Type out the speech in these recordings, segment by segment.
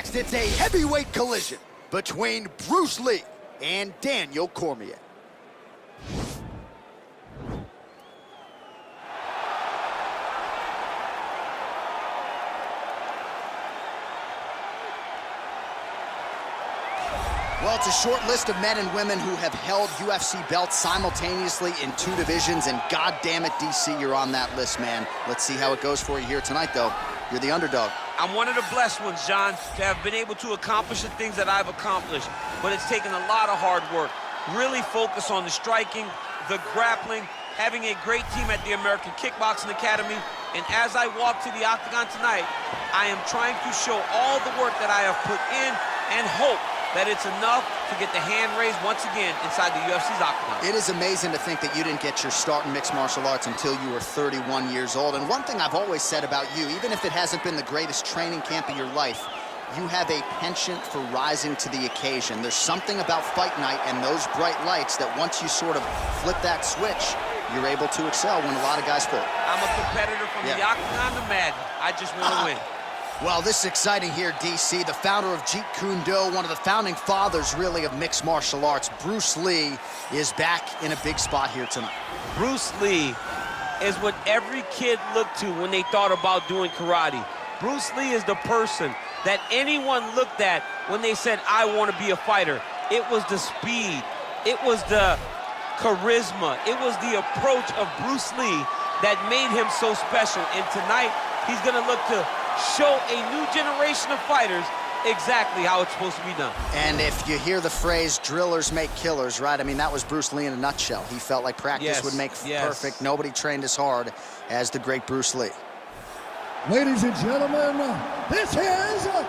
next, it's a heavyweight collision between Bruce Lee and Daniel Cormier. Well, it's a short list of men and women who have held UFC belts simultaneously in 2 divisions, and goddamn it, DC, you're on that list, man. Let's see how it goes for you here tonight, though. You're the underdog. I'm one of the blessed ones, John, to have been able to accomplish the things that I've accomplished, but it's taken a lot of hard work. Really focus on the striking, the grappling, having a great team at the American Kickboxing Academy, and as I walk to the octagon tonight, I am trying to show all the work that I have put in and hope that it's enough to get the hand raised once again inside the UFC's octagon. It is amazing to think that you didn't get your start in mixed martial arts until you were 31 years old. And one thing I've always said about you, even if it hasn't been the greatest training camp of your life, you have a penchant for rising to the occasion. There's something about fight night and those bright lights that once you sort of flip that switch, you're able to excel when a lot of guys fall. I'm a competitor from the octagon to Madden. I just want to win. Well, this is exciting here, DC. The founder of Jeet Kune Do, one of the founding fathers, really, of mixed martial arts, Bruce Lee, is back in a big spot here tonight. Bruce Lee is what every kid looked to when they thought about doing karate. Bruce Lee is the person that anyone looked at when they said, I want to be a fighter. It was the speed. It was the charisma. It was the approach of Bruce Lee that made him so special. And tonight, he's going to look to show a new generation of fighters exactly how it's supposed to be done. And if you hear the phrase, drillers make killers, right? I mean, that was Bruce Lee in a nutshell. He felt like practice would make perfect. Nobody trained as hard as the great Bruce Lee. Ladies and gentlemen, this is the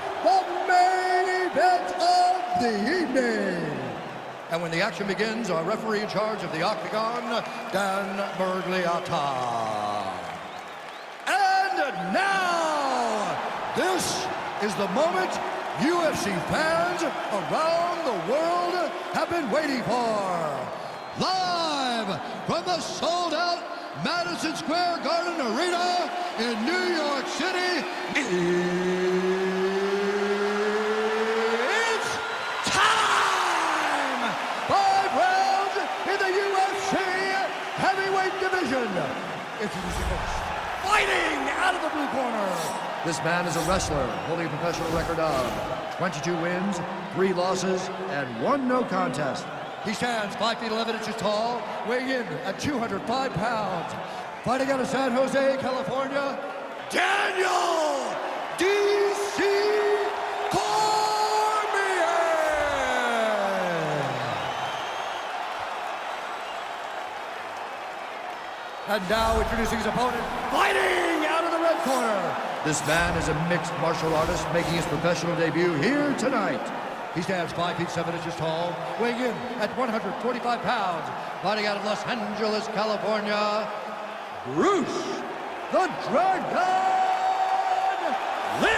main event of the evening. And when the action begins, our referee in charge of the octagon, Dan Bergliata. And now, this is the moment UFC fans around the world have been waiting for. Live from the sold-out Madison Square Garden Arena in New York City, it's time! 5 rounds in the UFC heavyweight division. Introducing first, fighting out of the blue corner. This man is a wrestler holding a professional record of 22 wins, 3 losses, and 1 no contest. He stands 5 feet 11 inches tall, weighing in at 205 pounds. Fighting out of San Jose, California, Daniel D.C. Cormier! And now introducing his opponent, fighting out of the red corner. This man is a mixed martial artist making his professional debut here tonight. He stands 5 feet 7 inches tall, weighing in at 145 pounds. Fighting out of Los Angeles, California, Bruce the Dragon Lee!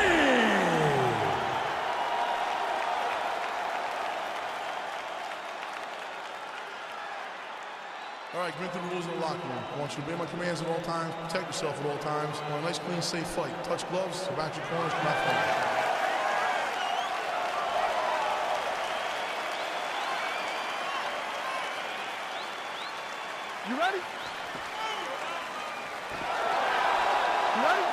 All right, get into the rules in the locker room. I want you to obey my commands at all times, protect yourself at all times. I want a nice, clean, safe fight. Touch gloves, back your corners, come out fight. You ready? You ready?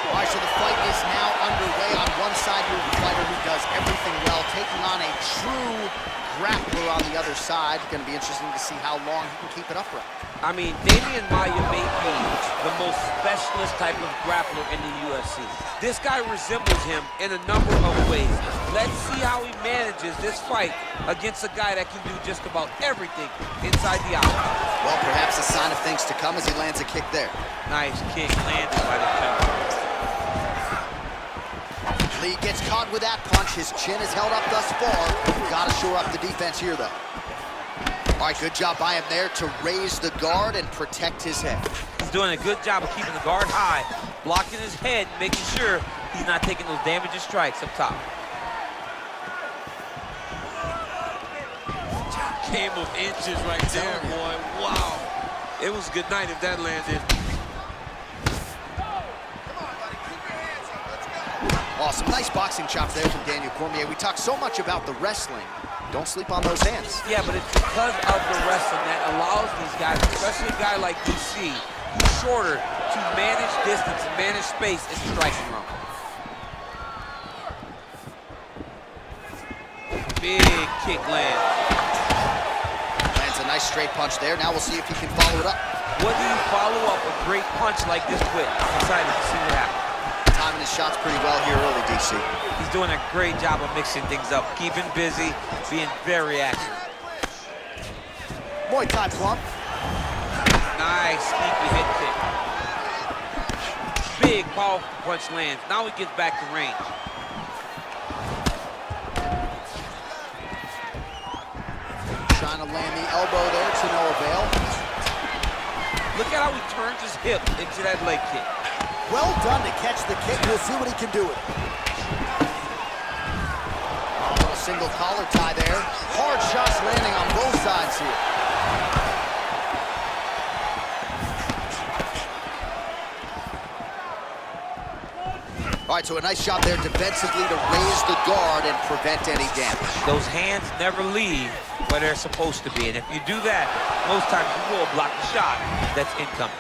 All right, so the fight is now underway. On one side, you have a fighter who does everything well, taking on a true grappler on the other side. Going to be interesting to see how long he can keep it upright. I mean, Damian Maia may be the most specialist type of grappler in the UFC. This guy resembles him in a number of ways. Let's see how he manages this fight against a guy that can do just about everything inside the octagon. Well, perhaps a sign of things to come as he lands a kick there. Nice kick landed by the counter. Lee gets caught with that punch. His chin is held up thus far. Got to shore up the defense here, though. All right, good job by him there to raise the guard and protect his head. He's doing a good job of keeping the guard high, blocking his head, making sure he's not taking those damaging strikes up top. Game of inches right there, boy. Wow. It was a good night if that landed. Awesome. Nice boxing chops there from Daniel Cormier. We talk so much about the wrestling. Don't sleep on those hands. Yeah, but it's because of the wrestling that allows these guys, especially a guy like DC, who's shorter, to manage distance and manage space in the striking room. Big kick lands. Lands a nice straight punch there. Now we'll see if he can follow it up. What do you follow up a great punch like this with? I'm excited to see what happens. Timing his shots pretty well here early, DC. He's doing a great job of mixing things up, keeping busy, being very active. Muay Thai plump. Nice, sneaky head kick. Big, powerful punch lands. Now he gets back to range. Trying to land the elbow there to no avail. Look at how he turns his hip into that leg kick. Well done to catch the kick. We'll see what he can do with it. A little single collar tie there. Hard shots landing on both sides here. All right, so a nice shot there defensively to raise the guard and prevent any damage. Those hands never leave where they're supposed to be. And if you do that, most times you will block the shot that's incoming.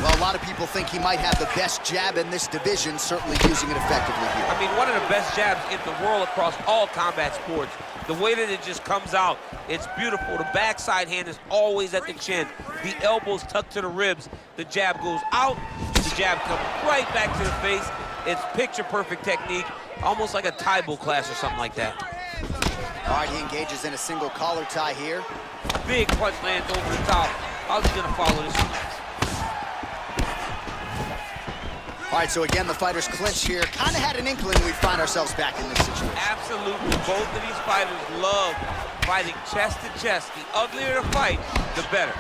Well, a lot of people think he might have the best jab in this division, certainly using it effectively here. I mean, one of the best jabs in the world across all combat sports. The way that it just comes out, it's beautiful. The backside hand is always at the chin. The elbows tucked to the ribs. The jab goes out. The jab comes right back to the face. It's picture-perfect technique, almost like a Taibo class or something like that. All right, he engages in a single collar tie here. Big punch lands over the top. How's he gonna follow this? All right, so again, the fighters clinch here. Kind of had an inkling we'd find ourselves back in this situation. Absolutely. Both of these fighters love fighting chest to chest. The uglier the fight, the better.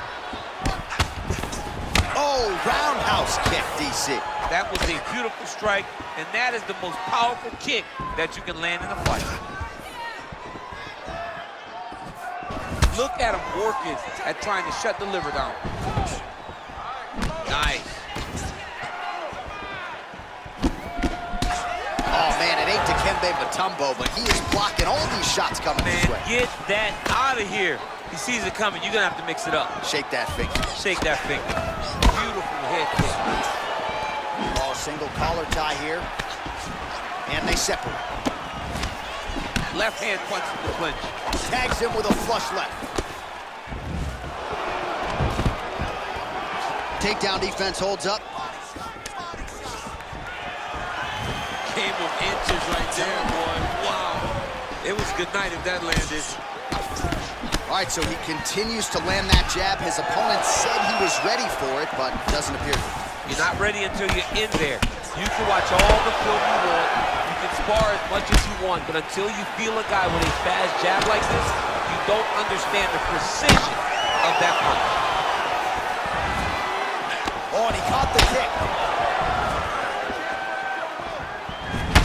Oh, roundhouse kick, DC. That was a beautiful strike, and that is the most powerful kick that you can land in a fight. Look at him working at trying to shut the liver down. Nice. Oh, man, it ain't Dikembe Mutombo, but he is blocking all these shots coming his way. Get that out of here. He sees it coming. You're going to have to mix it up. Shake that finger. Shake that finger. Beautiful head kick. Oh, single collar tie here. And they separate. Left hand punch in the clinch. Tags him with a flush left. Takedown defense holds up. Game of inches right there, boy. Wow. It was good night if that landed. All right, so he continues to land that jab. His opponent said he was ready for it, but doesn't appear to. You're not ready until you're in there. You can watch all the film you want. You can spar as much as you want, but until you feel a guy with a fast jab like this, you don't understand the precision of that punch. Oh, and he caught the kick.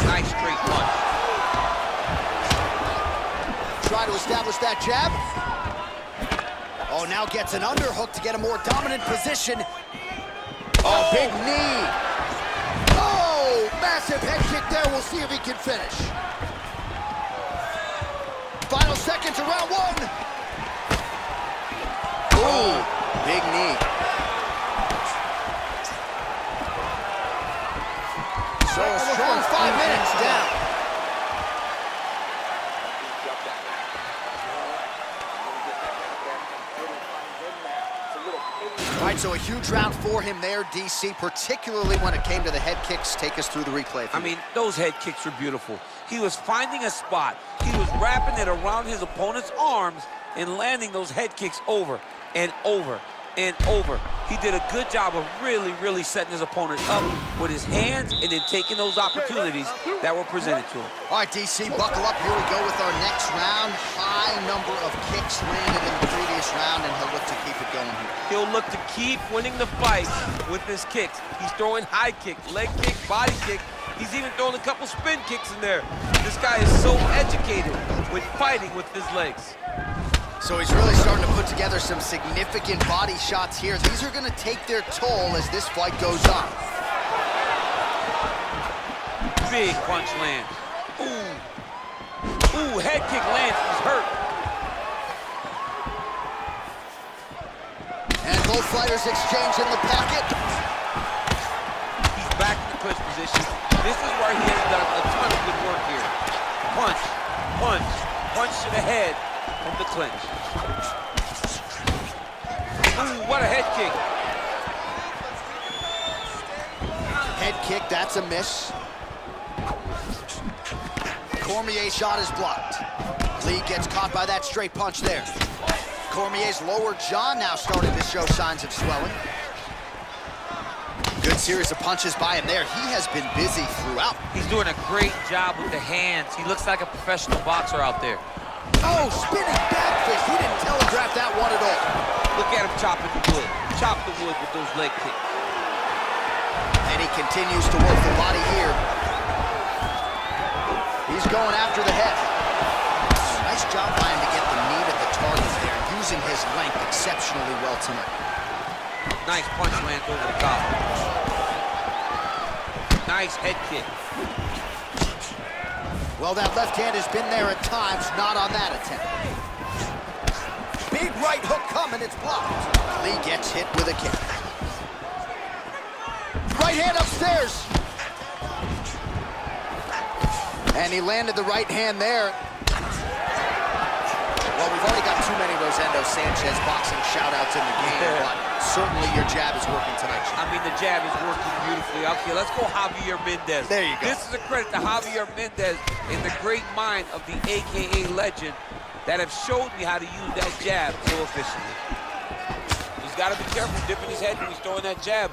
Nice straight punch. Try to establish that jab. Oh, now gets an underhook to get a more dominant position. Oh, big knee. Oh, massive head kick there. We'll see if he can finish. Final seconds of round one. Oh, big knee. So a strong 5 minutes down. All right, so a huge round for him there, DC, particularly when it came to the head kicks. Take us through the replay. I mean, those head kicks were beautiful. He was finding a spot. He was wrapping it around his opponent's arms and landing those head kicks over and over and over. He did a good job of really setting his opponent up with his hands and then taking those opportunities that were presented to him. All right, DC, buckle up. Here we go with our next round. High number of kicks landed in the previous round, and he'll look to keep it going here. He'll look to keep winning the fight with his kicks. He's throwing high kick, leg kick, body kick. He's even throwing a couple spin kicks in there. This guy is so educated with fighting with his legs. So he's really starting to put together some significant body shots here. These are going to take their toll as this fight goes on. Big punch lands. Ooh. Ooh, head kick lands. He's hurt. And both fighters exchange in the pocket. He's back in the clinch position. This is where he has done a ton of good work here. Punch, punch, punch to the head from the clinch. Ooh, what a head kick. Head kick, that's a miss. Cormier's shot is blocked. Lee gets caught by that straight punch there. Cormier's lower jaw now starting to show signs of swelling. Good series of punches by him there. He has been busy throughout. He's doing a great job with the hands. He looks like a professional boxer out there. Oh, spinning back fist. He didn't telegraph that one at all. Look at him chopping the wood. Chop the wood with those leg kicks. And he continues to work the body here. He's going after the head. Nice job by him to get the meat of the target there, using his length exceptionally well tonight. Nice punch lands over the top. Nice head kick. Well, that left hand has been there at times, not on that attempt. Big right hook coming, it's blocked. Lee gets hit with a kick. Right hand upstairs. And he landed the right hand there. Well, we've already got too many Rosendo Sanchez boxing shout-outs in the game, but certainly your jab is working tonight. I mean, the jab is working beautifully. Okay, let's go Javier Mendez. There you go. This is a credit to Javier Mendez and the great mind of the AKA legend that have showed me how to use that jab so efficiently. He's got to be careful dipping his head when he's throwing that jab.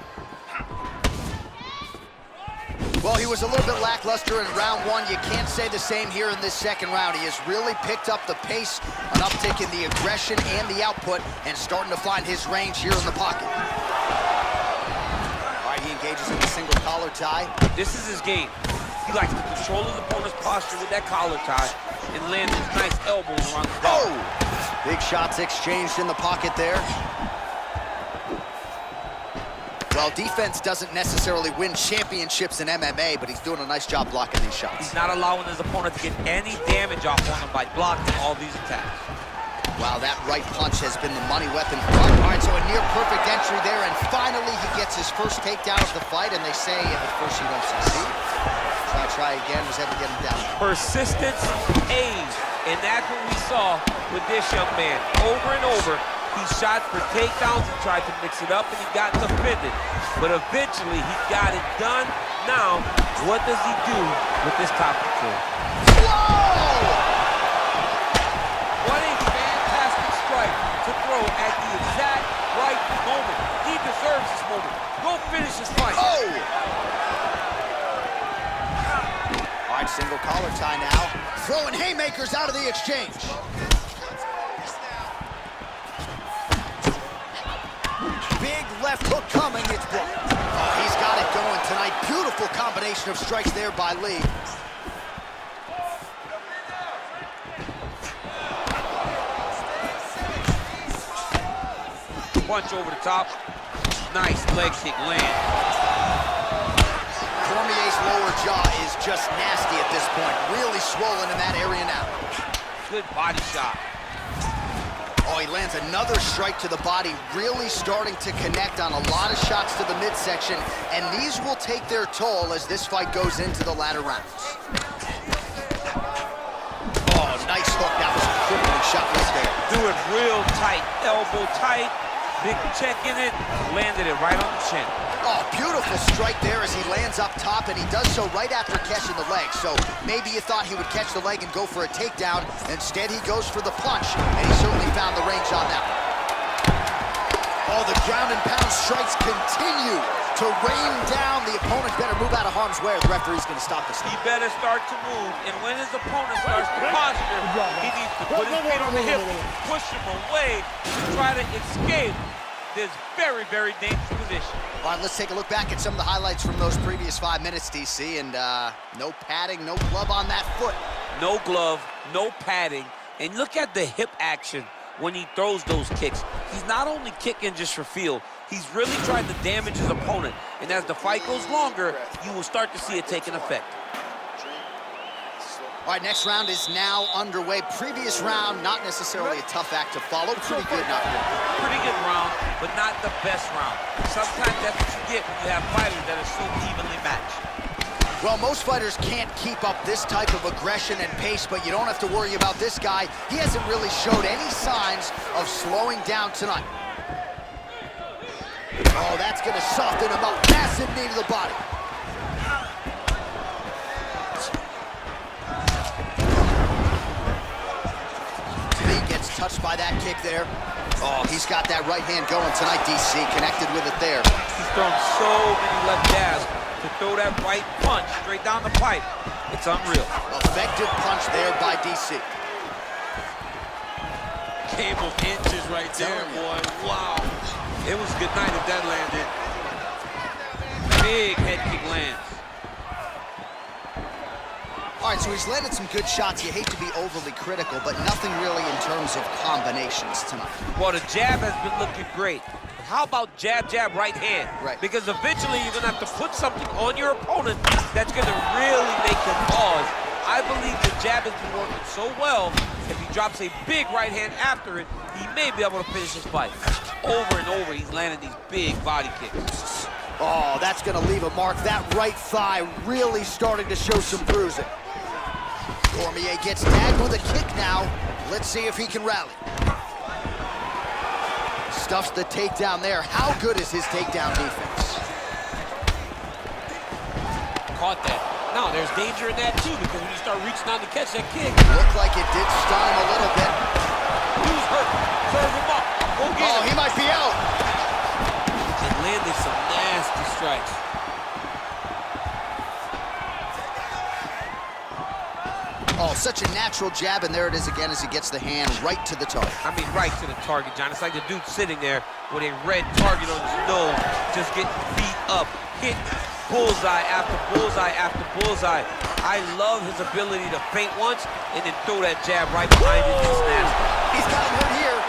Well, he was a little bit lackluster in round one. You can't say the same here in this second round. He has really picked up the pace, an uptick in the aggression and the output, and starting to find his range here in the pocket. All right, he engages in the single collar tie. This is his game. He likes to control his opponent's posture with that collar tie and land his nice elbows around the body. Oh! Big shots exchanged in the pocket there. Well, defense doesn't necessarily win championships in MMA, but he's doing a nice job blocking these shots. He's not allowing his opponent to get any damage off on him by blocking all these attacks. Wow, that right punch has been the money weapon for him. All right, so a near-perfect entry there, and finally he gets his first takedown of the fight, and they say if at first you don't succeed, try again, was able to get him down. Persistence pays, and that's what we saw with this young man. Over and over, he shot for takedowns and tried to mix it up, and he got defended. But eventually, he got it done. Now, what does he do with this top control? Whoa! What a fantastic strike to throw at the exact right moment. He deserves this moment. Go finish his fight. Oh! All right, single collar tie now. Throwing haymakers out of the exchange. Big left hook coming, it's blocked. Oh, he's got it going tonight. Beautiful combination of strikes there by Lee. Punch over the top. Nice leg kick land. Cormier's lower jaw is just nasty at this point. Really swollen in that area now. Good body shot. Oh, he lands another strike to the body, really starting to connect on a lot of shots to the midsection, and these will take their toll as this fight goes into the latter rounds. Oh, nice hook. That was a crippling shot right there. Do it real tight, elbow tight, big check in it, landed it right on the chin. Oh, beautiful strike there as he lands up top, and he does so right after catching the leg. So maybe you thought he would catch the leg and go for a takedown. Instead, he goes for the punch, and he certainly found the range on that one. Oh, the ground and pound strikes continue to rain down. The opponent better move out of harm's way, or the referee's going to stop this thing. He better start to move, and when his opponent starts to posture, he needs to put his feet on the hip, push him away, try to escape this very, very dangerous position. All right, let's take a look back at some of the highlights from those previous 5 minutes, DC, and no padding, no glove on that foot. No glove, no padding, and look at the hip action when he throws those kicks. He's not only kicking just for feel, he's really trying to damage his opponent, and as the fight goes longer, you will start to see it taking effect. All right, next round is now underway. Previous round, not necessarily a tough act to follow. Pretty good, not good. Pretty good round, but not the best round. Sometimes that's what you get when you have fighters that are so evenly matched. Well, most fighters can't keep up this type of aggression and pace, but you don't have to worry about this guy. He hasn't really showed any signs of slowing down tonight. Oh, that's gonna soften him up. Massive knee to the body. Touched by that kick there. Oh, he's got that right hand going tonight, DC. Connected with it there. He's thrown so many left jabs to throw that right punch straight down the pipe. It's unreal. Effective punch there by DC. Game of inches right there, boy. Wow. It was good night if that landed. Big head kick lands. All right, so he's landed some good shots. You hate to be overly critical, but nothing really in terms of combinations tonight. Well, the jab has been looking great. How about jab, jab, right hand? Right. Because eventually you're going to have to put something on your opponent that's going to really make him pause. I believe the jab has been working so well, if he drops a big right hand after it, he may be able to finish his fight. Over and over, he's landing these big body kicks. Oh, that's going to leave a mark. That right thigh really starting to show some bruising. Cormier gets tagged with a kick now. Let's see if he can rally. Stuffs the takedown there. How good is his takedown defense? Caught that. Now, there's danger in that, too, because when you start reaching out to catch that kick. Looked like it did stun him a little bit. Who's hurt? Serve him up. Go get him. He might be out. It landed some nasty strikes. Oh, such a natural jab, and there it is again as he gets the hand right to the target. I mean, right to the target, John. It's like the dude sitting there with a red target on his nose, just getting beat up, hit bullseye after bullseye after bullseye. I love his ability to feint once and then throw that jab right behind it and snap. He's got him hurt here.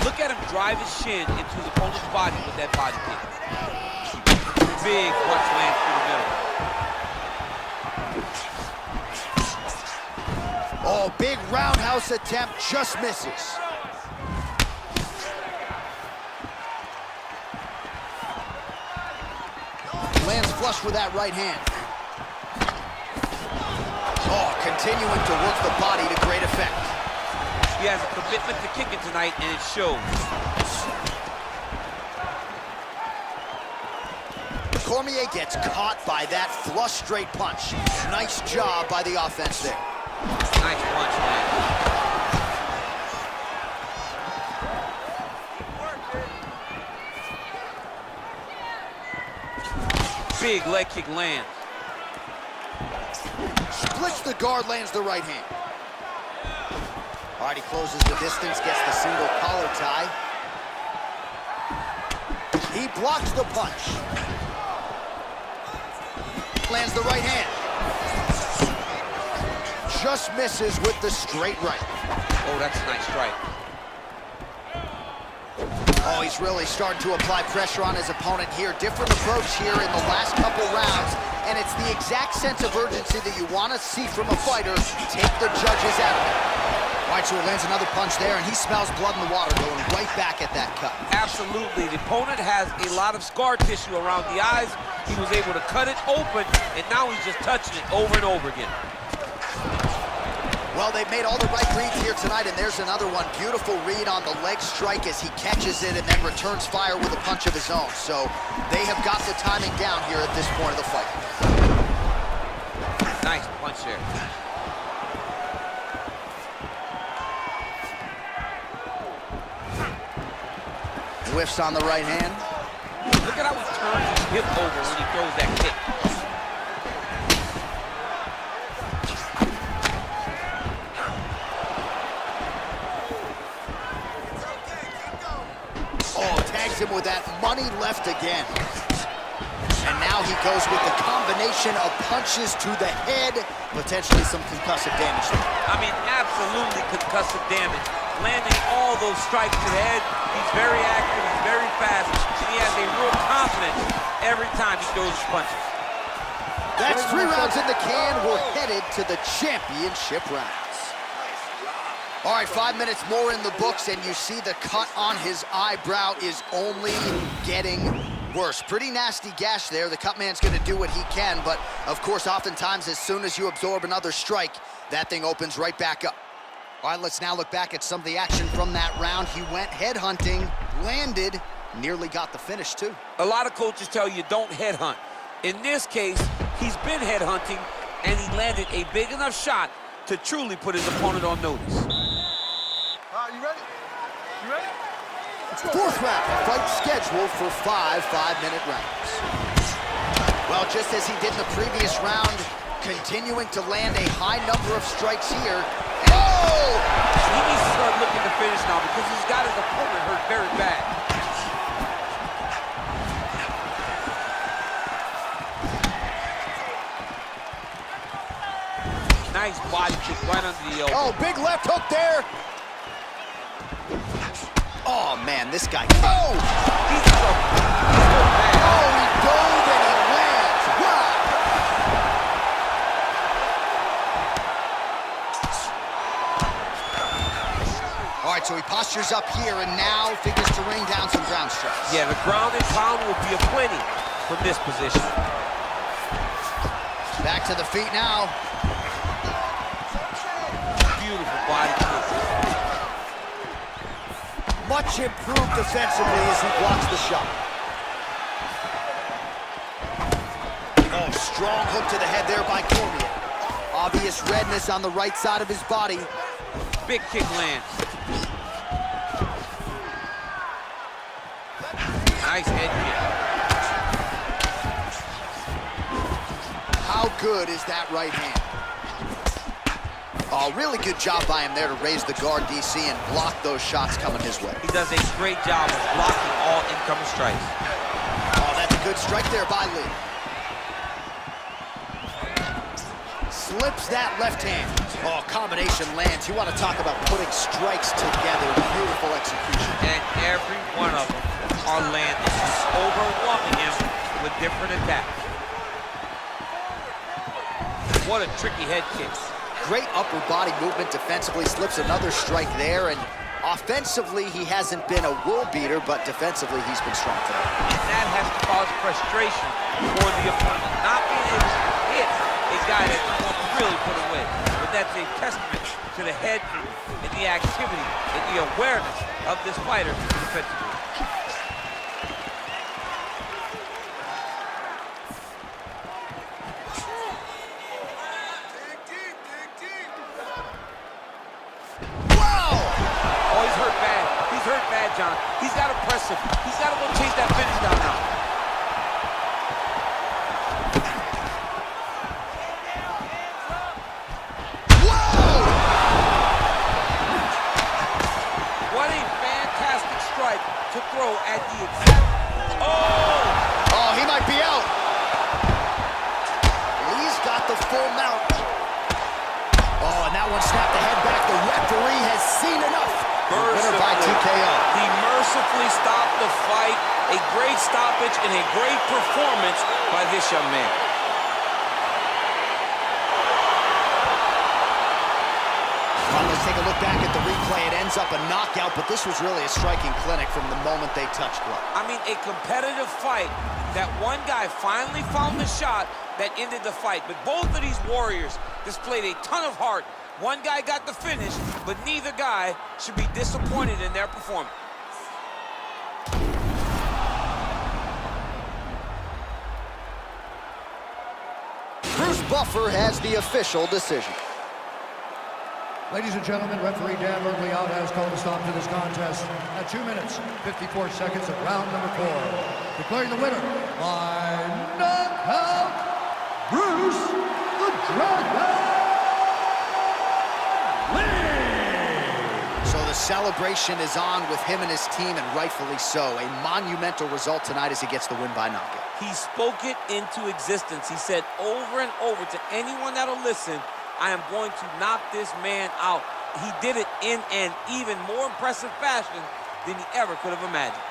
Look at him drive his shin into his opponent's body with that body kick. Big punch lands through the middle. Oh, big roundhouse attempt, just misses. Lands flush with that right hand. Oh, continuing to work the body to great effect. He has a commitment to kicking tonight, and it shows. Cormier gets caught by that flush straight punch. Nice job by the offense there. Nice punch, man. Big leg kick lands. Splits the guard, lands the right hand. All right, he closes the distance, gets the single collar tie. He blocks the punch. Lands the right hand. Just misses with the straight right. Oh, that's a nice strike. Oh, he's really starting to apply pressure on his opponent here. Different approach here in the last couple rounds, and it's the exact sense of urgency that you want to see from a fighter. Take the judges out of it. All right, so he lands another punch there, and he smells blood in the water, going right back at that cut. Absolutely. The opponent has a lot of scar tissue around the eyes. He was able to cut it open, and now he's just touching it over and over again. Well, they've made all the right reads here tonight, and there's another one. Beautiful read on the leg strike as he catches it and then returns fire with a punch of his own. So they have got the timing down here at this point of the fight. Nice punch there. Whiffs on the right hand. Look at how he turns his hip over when he throws that kick. Oh, tags him with that money left again. And now he goes with the combination of punches to the head, potentially some concussive damage there. I mean, absolutely concussive damage. Landing all those strikes to the head. He's very accurate, he's very fast, every time he throws his punches. That's 3 rounds in the can. We're headed to the championship rounds. All right, 5 minutes more in the books, and you see the cut on his eyebrow is only getting worse. Pretty nasty gash there. The cut man's gonna do what he can, but of course, oftentimes, as soon as you absorb another strike, that thing opens right back up. All right, let's now look back at some of the action from that round. He went head hunting, landed, nearly got the finish too. A lot of coaches tell you don't head hunt. In this case, he's been head hunting, and he landed a big enough shot to truly put his opponent on notice. You ready? You ready? Fourth round, fight scheduled for 5 5-minute rounds. Well, just as he did in the previous round, continuing to land a high number of strikes here. Oh! He needs to start looking to finish now because he's got his opponent hurt very bad. Nice body kick right under the elbow. Oh, big left hook there. Oh, man, this guy. Oh! He's so bad. Oh, he dove and he lands. Wow! All right, so he postures up here and now figures to rain down some ground strikes. Yeah, the ground and pound will be aplenty from this position. Back to the feet now. Beautiful body kick. Much improved defensively as he blocks the shot. Oh, strong hook to the head there by Cormier. Obvious redness on the right side of his body. Big kick lands. Nice head kick. How good is that right hand? Oh, really good job by him there to raise the guard, DC, and block those shots coming his way. He does a great job of blocking all incoming strikes. Oh, that's a good strike there by Lee. Slips that left hand. Oh, combination lands. You want to talk about putting strikes together. Beautiful execution. And every one of them are landing, overwhelming him with different attacks. What a tricky head kick. Great upper body movement defensively, slips another strike there, and offensively, he hasn't been a world beater, but defensively, he's been strong today. And that has caused frustration for the opponent, not being able to hit a guy that you want to really put away. But that's a testament to the head and the activity and the awareness of this fighter defensively. John, he's got to press him. He's got to go chase that finish down now. Whoa! What a fantastic strike to throw at the exact. Oh! Oh, he might be out. Lee's got the full mount. Oh, and that one snapped the head back. The referee has seen enough. Winner by TKO. He mercifully stopped the fight. A great stoppage and a great performance by this young man. Well, let's take a look back at the replay. It ends up a knockout, but this was really a striking clinic from the moment they touched glove. I mean, a competitive fight that one guy finally found the shot that ended the fight. But both of these warriors displayed a ton of heart. One guy got the finish, but neither guy should be disappointed in their performance. Bruce Buffer has the official decision. Ladies and gentlemen, referee Dan Merkley has called a stop to this contest at 2 minutes, 54 seconds of round number 4. Declaring the winner by knockout, Bruce the Dragon Lee! So the celebration is on with him and his team, and rightfully so. A monumental result tonight as he gets the win by knockout. He spoke it into existence. He said over and over to anyone that'll listen, I am going to knock this man out. He did it in an even more impressive fashion than he ever could have imagined.